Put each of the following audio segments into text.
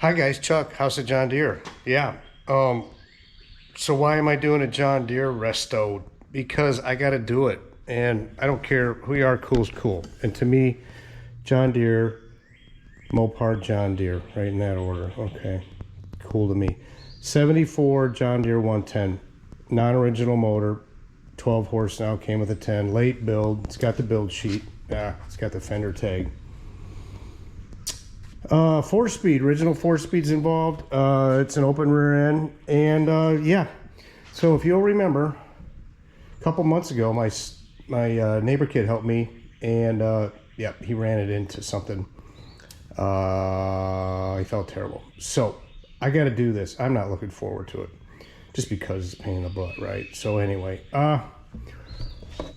Hi guys, Chuck, House of John Deere. Yeah. So why am I doing a John Deere resto? Because I got to do it, and I don't care who you are. Cool's cool. And to me, John Deere, Mopar, John Deere, right in that order. Okay, cool to me. 74 John Deere 110, non-original motor, 12 horse now, came with a 10. Late build. It's got the build sheet. Yeah, it's got the fender tag. 4-speed, original 4-speeds involved. It's an open rear end, and yeah. So if you'll remember, a couple months ago, my neighbor kid helped me, and yeah, he ran it into something. He felt terrible. So I got to do this. I'm not looking forward to it, just because it's a pain in the butt, right? So anyway,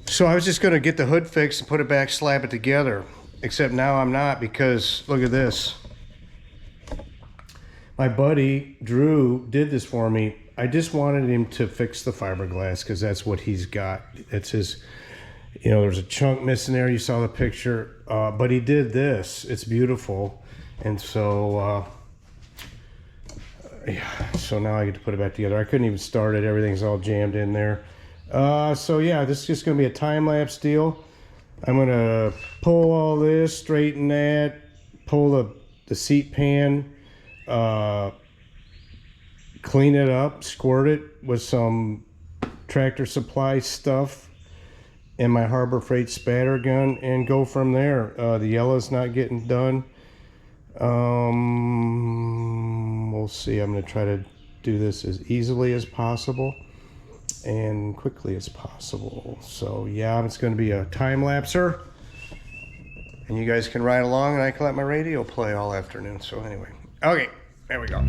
so I was just gonna get the hood fixed and put it back, slap it together. Except now I'm not, because look at this. My buddy Drew did this for me. I just wanted him to fix the fiberglass because that's what he's got. It's his, you know, there's a chunk missing there. You saw the picture, but he did this. It's beautiful. And so, yeah, so now I get to put it back together. I couldn't even start it. Everything's all jammed in there. So yeah, this is just going to be a time-lapse deal. I'm going to pull all this, straighten that, pull the seat pan, clean it up, squirt it with some Tractor Supply stuff and my Harbor Freight spatter gun, and go from there. The yellow's not getting done. We'll see. I'm going to try to do this as easily as possible and quickly as possible. So yeah, it's going to be a time-lapser, and you guys can ride along, and I can let my radio play all afternoon. So anyway, okay, there we go.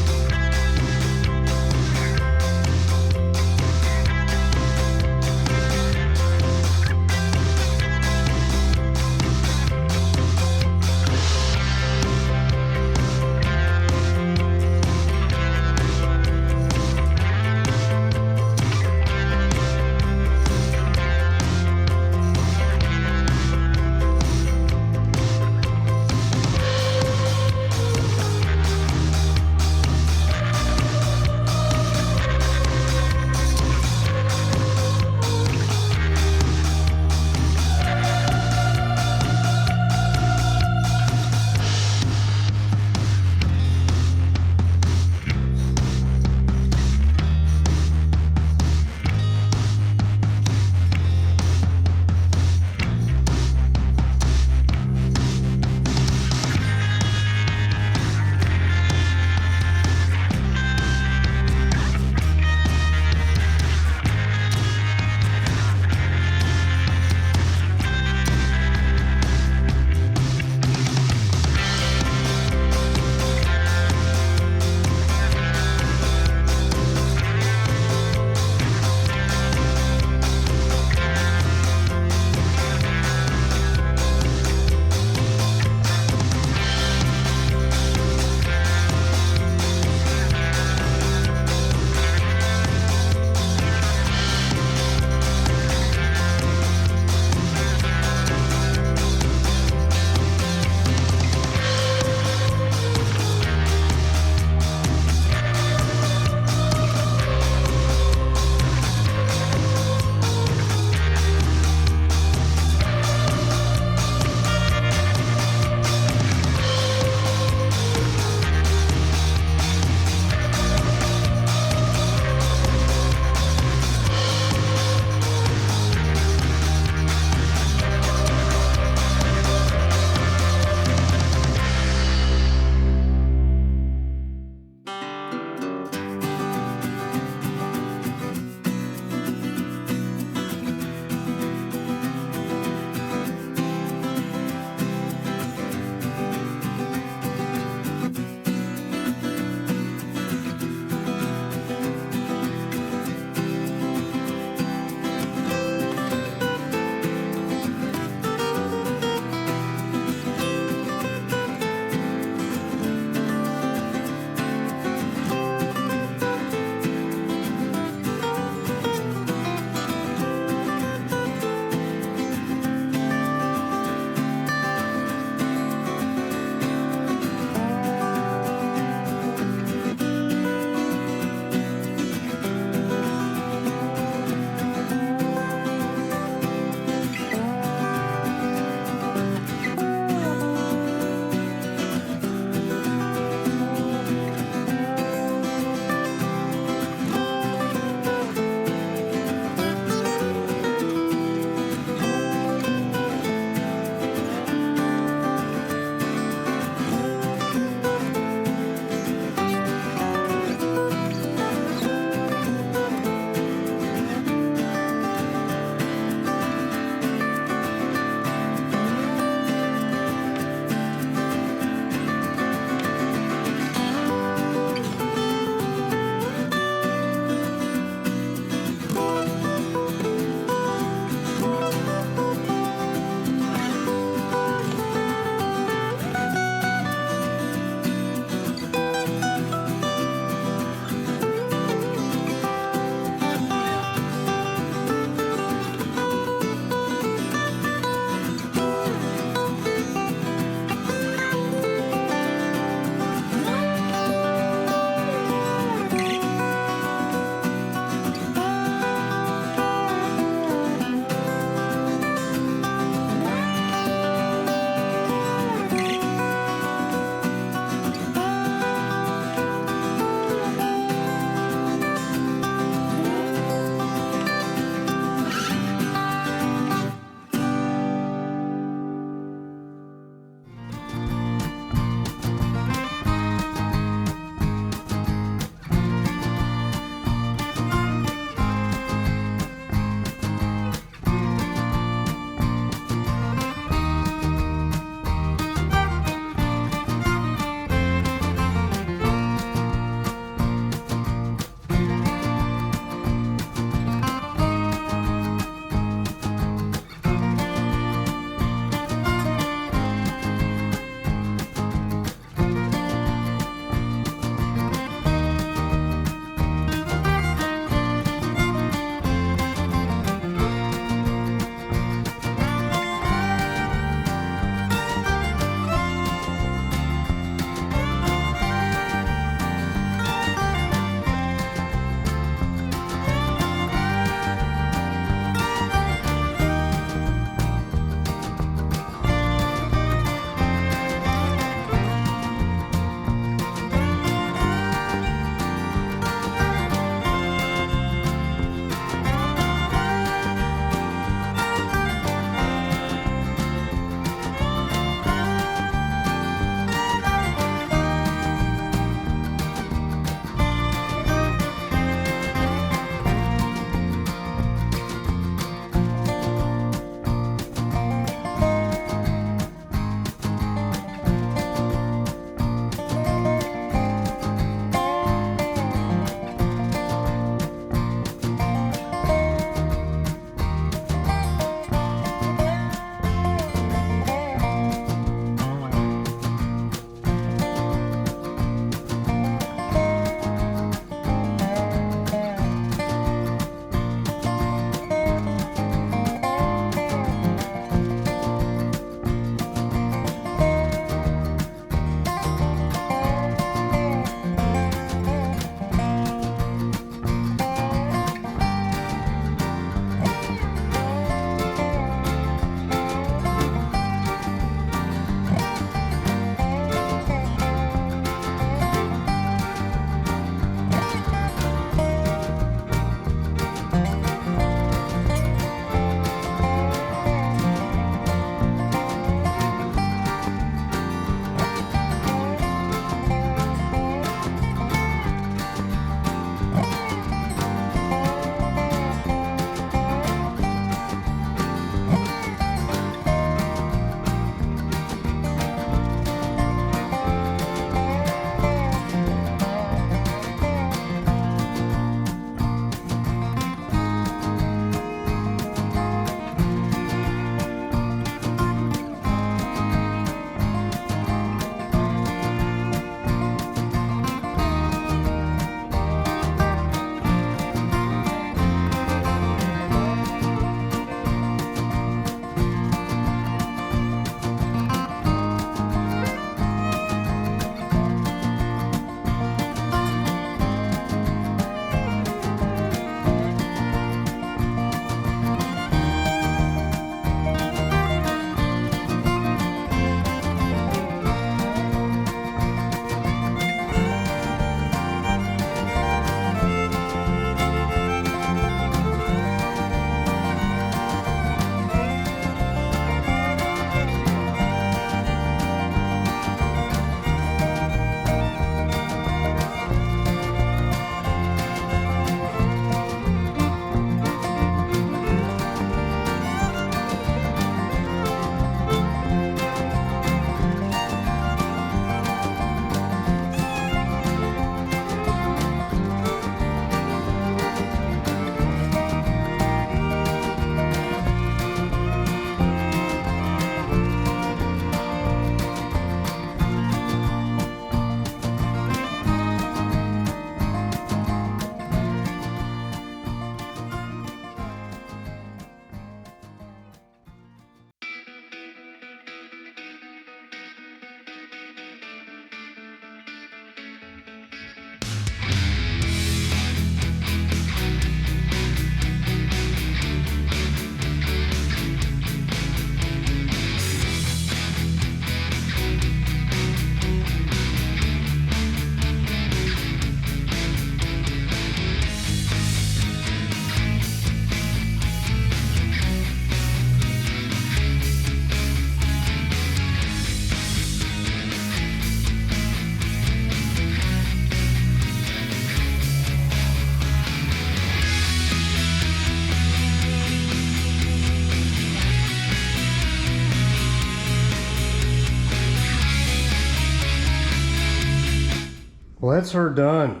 that's her done.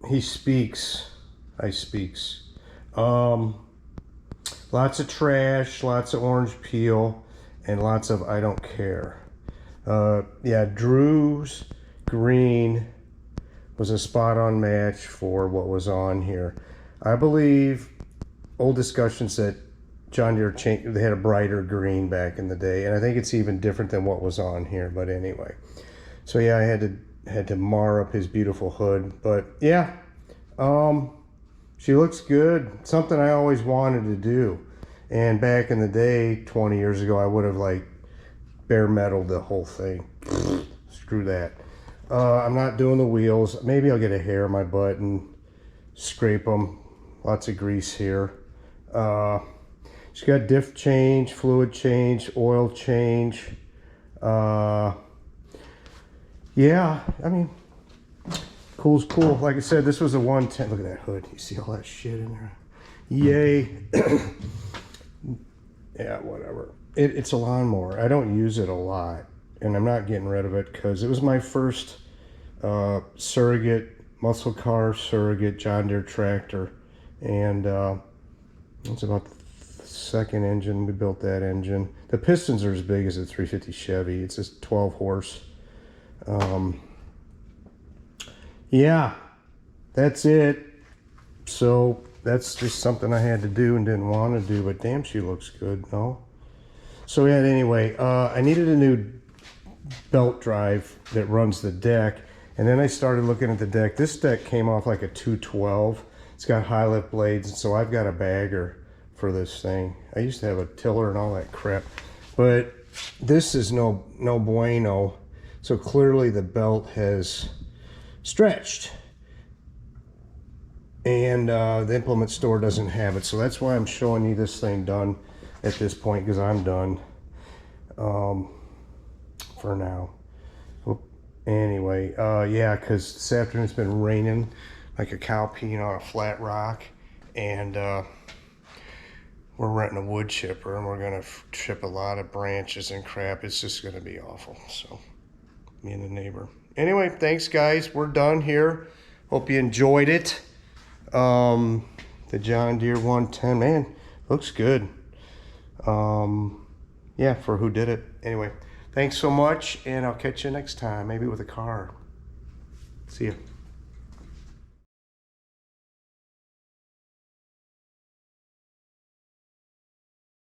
He speaks. I speaks. Lots of trash, lots of orange peel, and lots of I don't care. Yeah, Drew's green was a spot on match for what was on here. I believe old discussions that John Deere changed, they had a brighter green back in the day, and I think it's even different than what was on here. But anyway, so yeah, I had to mar up his beautiful hood. But yeah, she looks good. Something I always wanted to do. And back in the day, 20 years ago, I would have like bare metaled the whole thing. Screw that. I'm not doing the wheels. Maybe I'll get a hair in my butt and scrape them. Lots of grease here. She's got diff change, fluid change, oil change. Yeah, I mean, cool's cool. Like I said, this was a 110. Look at that hood. You see all that shit in there? Yay. Yeah, whatever. It's a lawnmower. I don't use it a lot, and I'm not getting rid of it because it was my first surrogate, muscle car surrogate John Deere tractor. And it's about the second engine. We built that engine. The pistons are as big as a 350 Chevy. It's just 12 horse. Yeah, that's it. So that's just something I had to do and didn't want to do, but damn, she looks good, no? So yeah, anyway, I needed a new belt drive that runs the deck, and then I started looking at the deck. This deck came off like a 212. It's got high lift blades, and so I've got a bagger for this thing. I used to have a tiller and all that crap, but this is no bueno. So clearly the belt has stretched, and the implement store doesn't have it. So that's why I'm showing you this thing done at this point, because I'm done for now. Anyway, yeah, because this afternoon it's been raining like a cow peeing on a flat rock, and we're renting a wood chipper, and we're gonna chip a lot of branches and crap. It's just gonna be awful. So me and the neighbor. Anyway, thanks guys. We're done here. Hope you enjoyed it. The John Deere 110, man, looks good. Yeah, for who did it. Anyway, thanks so much, and I'll catch you next time, maybe with a car. See ya.